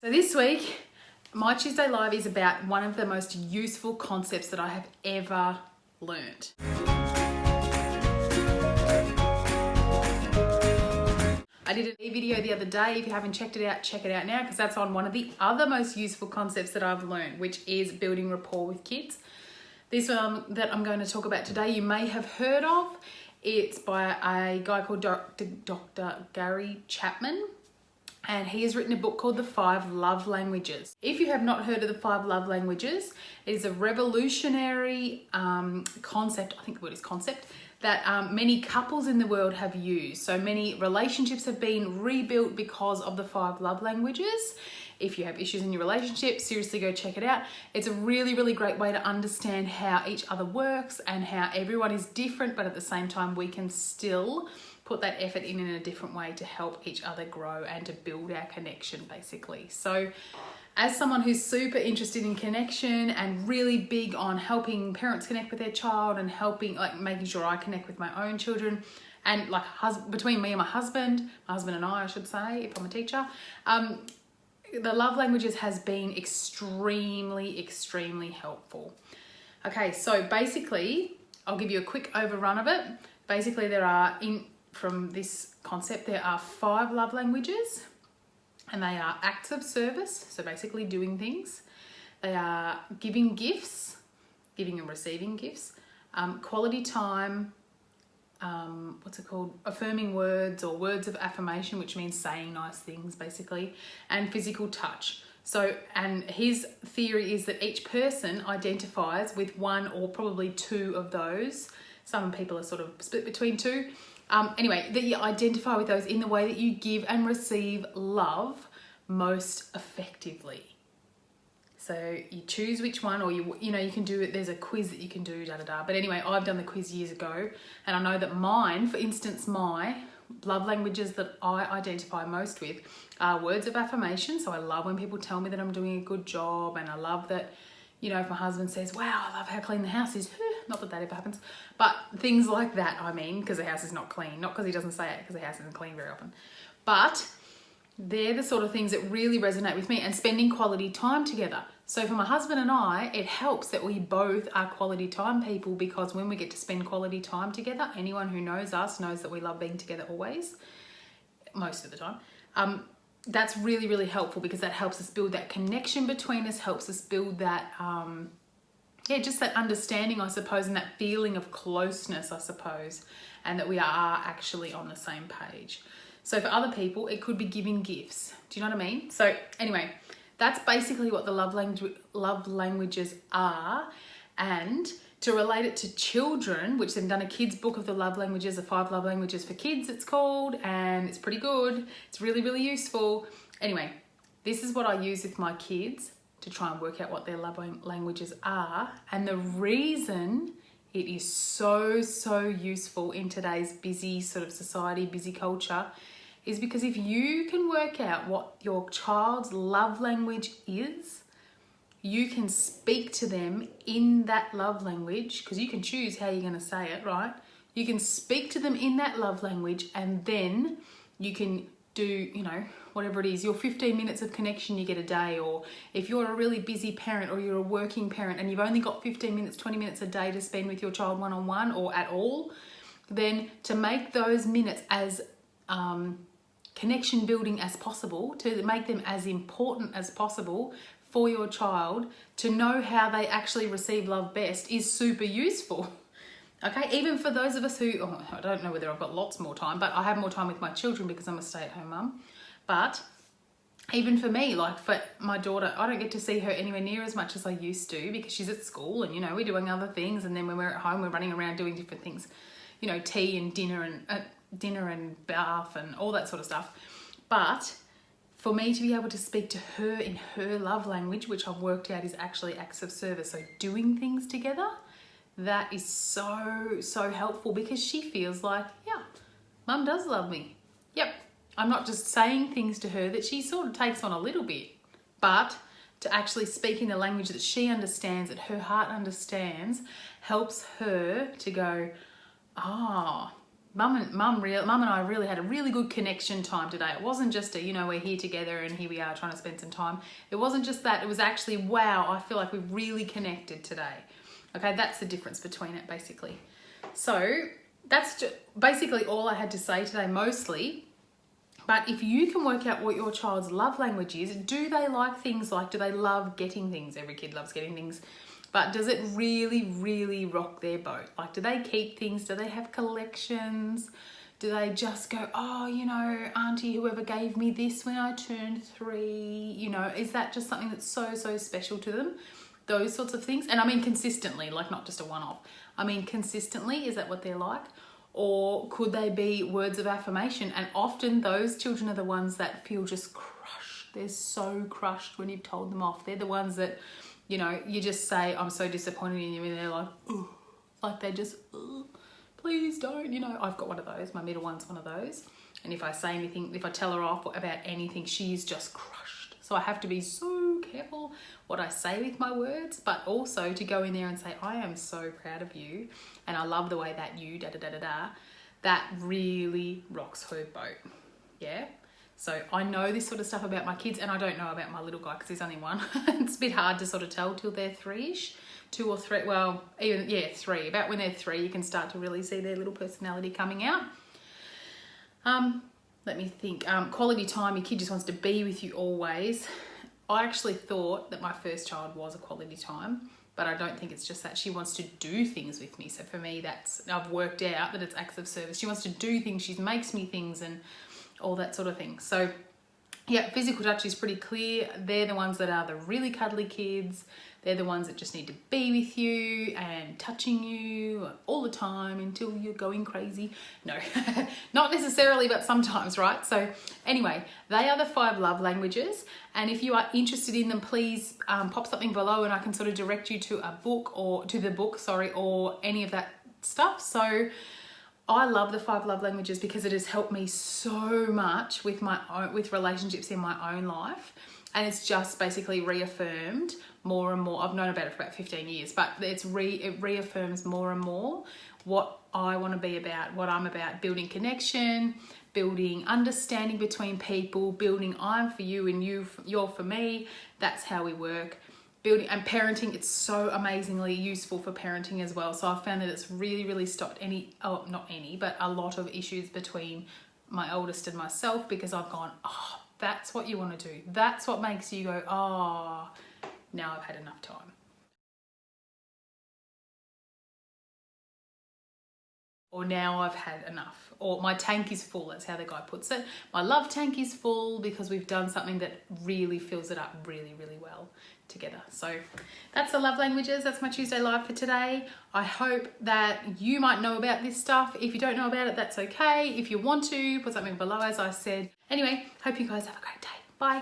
So this week, my Tuesday Live is about one of the most useful concepts that I have ever learned. I did a video the other day. If you haven't checked it out, check it out now, because that's on one of the other most useful concepts that I've learned, which is building rapport with kids. This one that I'm going to talk about today, you may have heard of. It's by a guy called Dr. Gary Chapman, and he has written a book called The 5 Love Languages. If you have not heard of The 5 Love Languages, it is a revolutionary concept, I think the word is concept, that many couples in the world have used. So many relationships have been rebuilt because of the 5 love languages. If you have issues in your relationship, seriously go check it out. It's a really, really great way to understand how each other works and how everyone is different, but at the same time we can still put that effort in a different way to help each other grow and to build our connection, basically. So as someone who's super interested in connection and really big on helping parents connect with their child and helping, like, making sure I connect with my own children, and like between me and my husband and I should say, if I'm a teacher, the love languages has been extremely, extremely helpful. Okay, so basically, I'll give you a quick overrun of it. Basically, from this concept, there are 5 love languages, and they are acts of service, so basically doing things. They are giving gifts, giving and receiving gifts, quality time, affirming words or words of affirmation, which means saying nice things basically, and physical touch. So, and his theory is that each person identifies with 1 or probably 2 of those. Some people are sort of split between 2. Anyway, that you identify with those in the way that you give and receive love most effectively. So you choose which one, or you can do it. There's a quiz that you can do, But anyway, I've done the quiz years ago, and I know that mine, for instance, my love languages that I identify most with are words of affirmation. So I love when people tell me that I'm doing a good job, and I love that, if my husband says, wow, I love how clean the house is. Not that ever happens, but things like that, because the house is not clean. Not because he doesn't say it, because the house isn't clean very often. But they're the sort of things that really resonate with me, and spending quality time together. So for my husband and I, it helps that we both are quality time people, because when we get to spend quality time together, anyone who knows us knows that we love being together always, most of the time. That's really, really helpful, because that helps us build that connection between us, helps us build that, just that understanding, I suppose, and that feeling of closeness, I suppose, and that we are actually on the same page. So for other people, it could be giving gifts. Do you know what I mean? So anyway, that's basically what the love languages are. And to relate it to children, which they've done a kids book of the love languages, the 5 love languages for kids it's called, and it's pretty good. It's really, really useful. Anyway, this is what I use with my kids to try and work out what their love languages are. And the reason it is so, so useful in today's busy sort of society, busy culture, is because if you can work out what your child's love language is, you can speak to them in that love language, because you can choose how you're going to say it, right? You can speak to them in that love language, and then you can do, whatever it is, your 15 minutes of connection you get a day, or if you're a really busy parent or you're a working parent and you've only got 15 minutes, 20 minutes a day to spend with your child one-on-one or at all, then to make those minutes as connection building as possible, to make them as important as possible for your child, to know how they actually receive love best, is super useful. Okay, even for those of us who, I don't know whether I've got lots more time, but I have more time with my children because I'm a stay-at-home mum. But even for me, like for my daughter, I don't get to see her anywhere near as much as I used to, because she's at school and, we're doing other things. And then when we're at home, we're running around doing different things, tea and dinner and bath and all that sort of stuff. But for me to be able to speak to her in her love language, which I've worked out is actually acts of service, so doing things together, that is so, so helpful, because she feels like, yeah, mum does love me. Yep. I'm not just saying things to her that she sort of takes on a little bit, but to actually speak in the language that she understands, that her heart understands, helps her to go, Mum and I really had a really good connection time today. It wasn't just a, we're here together and here we are trying to spend some time. It wasn't just that. It was actually, wow, I feel like we really connected today. Okay, that's the difference between it, basically. So that's just basically all I had to say today, mostly. But if you can work out what your child's love language is, do they like things do they love getting things? Every kid loves getting things. But does it really, really rock their boat? Like, do they keep things? Do they have collections? Do they just go, oh, Auntie, whoever gave me this when I turned 3, is that just something that's so, so special to them? Those sorts of things. And I mean consistently, like not just a one-off. I mean consistently, is that what they're like? Or could they be words of affirmation? And often those children are the ones that feel just crushed. They're so crushed when you've told them off. They're the ones that, you just say, I'm so disappointed in you. And they're like, oh, like they just, oh, please don't, I've got one of those. My middle one's one of those. And if I say anything, if I tell her off about anything, she's just crushed. So I have to be so careful what I say with my words, but also to go in there and say, I am so proud of you. And I love the way that you, that really rocks her boat. Yeah. So I know this sort of stuff about my kids, and I don't know about my little guy because he's only one. It's a bit hard to sort of tell till they're 3-ish, 2 or 3. Well, even, 3. About when they're 3, you can start to really see their little personality coming out. Let me think. Quality time, your kid just wants to be with you always. I actually thought that my first child was a quality time, but I don't think it's just that. She wants to do things with me. So for me, I've worked out that it's acts of service. She wants to do things. She makes me things and all that sort of thing. So yeah, physical touch is pretty clear. They're the ones that are the really cuddly kids. They're the ones that just need to be with you and touching you all the time until you're going crazy. No, not necessarily, but sometimes, right? So anyway, they are the 5 love languages. And if you are interested in them, please pop something below and I can sort of direct you to a book or any of that stuff. So I love the 5 love languages because it has helped me so much with with relationships in my own life. And it's just basically reaffirmed more and more. I've known about it for about 15 years, but it reaffirms more and more what I want to be about, what I'm about: building connection, building understanding between people, building I'm for you and you're for me. That's how we work. Building and parenting, it's so amazingly useful for parenting as well. So I've found that it's really, really stopped but a lot of issues between my oldest and myself, because I've gone, oh, that's what you want to do. That's what makes you go, oh, now I've had enough time. Or now I've had enough. Or my tank is full, that's how the guy puts it. My love tank is full because we've done something that really fills it up really, really well together. So that's the love languages. That's my Tuesday Live for today. I hope that you might know about this stuff. If you don't know about it, that's okay. If you want to, put something below, as I said. Anyway, hope you guys have a great day. Bye.